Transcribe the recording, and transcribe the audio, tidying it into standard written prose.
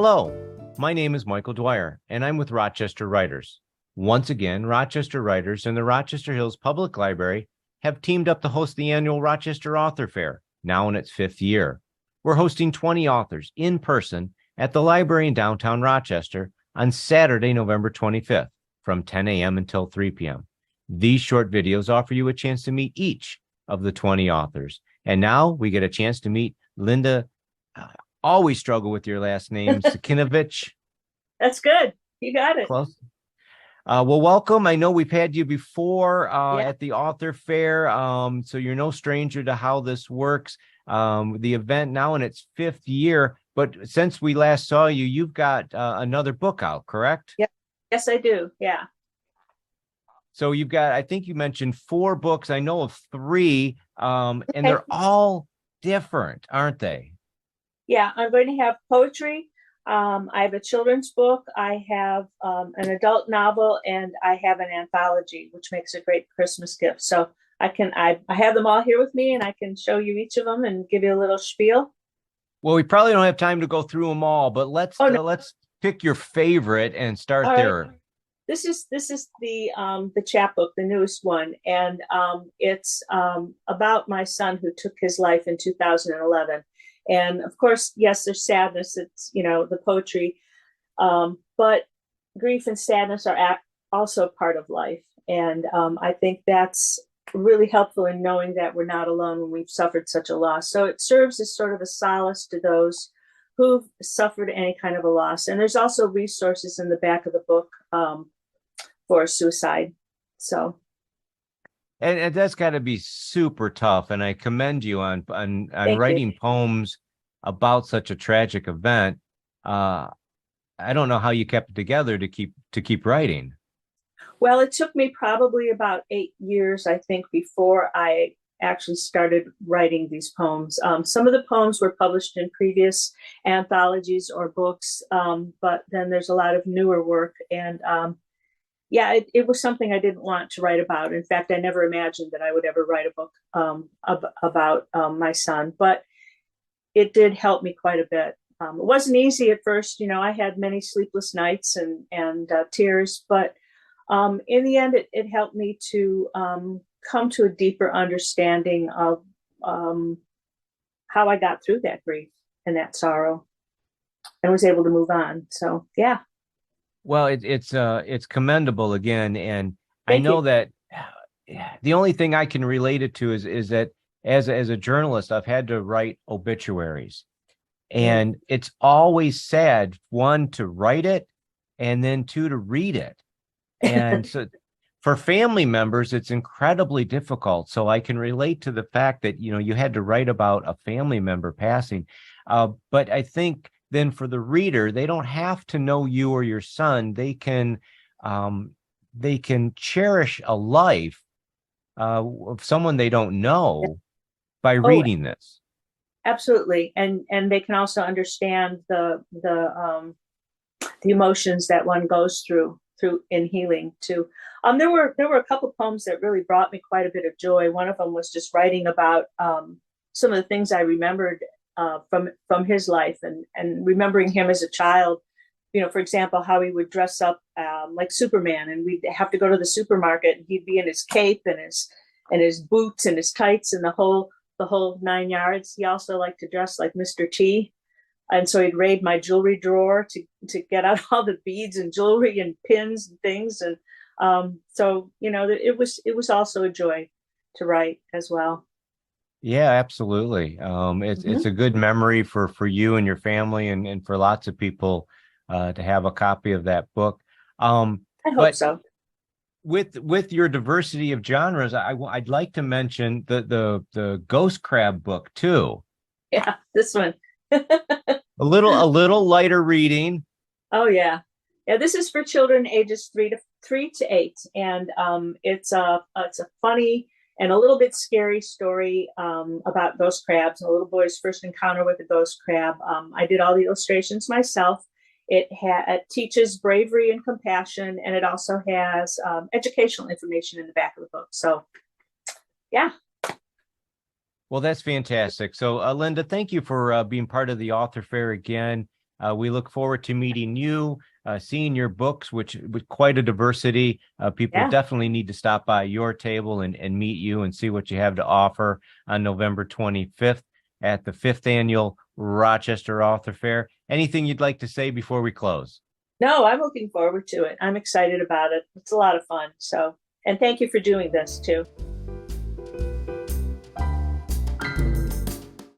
Hello, my name is Michael Dwyer, and I'm with Rochester Writers. Once again, Rochester Writers and the Rochester Hills Public Library have teamed up to host the annual Rochester Author Fair, now in its 5th year. We're hosting 20 authors in person at the library in downtown Rochester on Saturday, November 25th, from 10 a.m. until 3 p.m. These short videos offer you a chance to meet each of the 20 authors. And now we get a chance to meet Linda. Always struggle with your last name, Sienkiewicz. That's good. You got it. Close. Well, welcome. I know we've had you before at the author fair, so you're no stranger to how this works. The event now in its 5th year, but since we last saw you, you've got another book out, correct? Yeah. Yes, I do. Yeah. So you've got, I think you mentioned 4 books. I know of 3, and they're all different, aren't they? Yeah, I'm going to have poetry. I have a children's book. I have an adult novel, and I have an anthology, which makes a great Christmas gift. So I have them all here with me, and I can show you each of them and give you a little spiel. Well, we probably don't have time to go through them all, but let's pick your favorite and start all there. Right. This is the chapbook, the newest one, and it's about my son who took his life in 2011. And of course, yes, there's sadness. It's, the poetry, but grief and sadness are also part of life. And I think that's really helpful in knowing that we're not alone when we've suffered such a loss. So it serves as sort of a solace to those who've suffered any kind of a loss. And there's also resources in the back of the book for suicide. So. And that's got to be super tough. And I commend you on writing poems about such a tragic event. I don't know how you kept it together to keep writing. Well, it took me probably about 8 years, I think, before I actually started writing these poems. Some of the poems were published in previous anthologies or books, but then there's a lot of newer work. And it was something I didn't want to write about. In fact, I never imagined that I would ever write a book about my son, but it did help me quite a bit. It wasn't easy at first. I had many sleepless nights and tears, but in the end, it helped me to come to a deeper understanding of how I got through that grief and that sorrow and was able to move on. So, yeah. Well, it's commendable again, and I know that the only thing I can relate it to is that as a journalist, I've had to write obituaries, and it's always sad, 1, to write it, and then 2, to read it, and so for family members, it's incredibly difficult. So I can relate to the fact that you had to write about a family member passing, but I think. Then for the reader, they don't have to know you or your son. They can cherish a life of someone they don't know by reading this. Absolutely, and they can also understand the emotions that one goes through in healing too. There were a couple of poems that really brought me quite a bit of joy. One of them was just writing about some of the things I remembered from his life and remembering him as a child, for example, how he would dress up like Superman, and we'd have to go to the supermarket and he'd be in his cape and his boots and his tights and the whole 9 yards. He also liked to dress like Mr. T. And so he'd raid my jewelry drawer to get out all the beads and jewelry and pins and things. And so, it was also a joy to write as well. Yeah, absolutely. It's a good memory for you and your family and for lots of people to have a copy of that book. I hope so. With your diversity of genres, I'd like to mention the Ghost Crab book too. Yeah, this one. a little lighter reading. Oh yeah. This is for children ages 3 to 8, and it's a funny and a little bit scary story about ghost crabs and a little boy's first encounter with a ghost crab. I did all the illustrations myself. It teaches bravery and compassion, and it also has educational information in the back of the book. So, yeah. Well, that's fantastic. So, Linda, thank you for being part of the author fair again. We look forward to meeting you, seeing your books, which with quite a diversity. People Yeah. definitely need to stop by your table and meet you and see what you have to offer on November 25th at the 5th Annual Rochester Author Fair. Anything you'd like to say before we close? No, I'm looking forward to it. I'm excited about it. It's a lot of fun. So, and thank you for doing this too.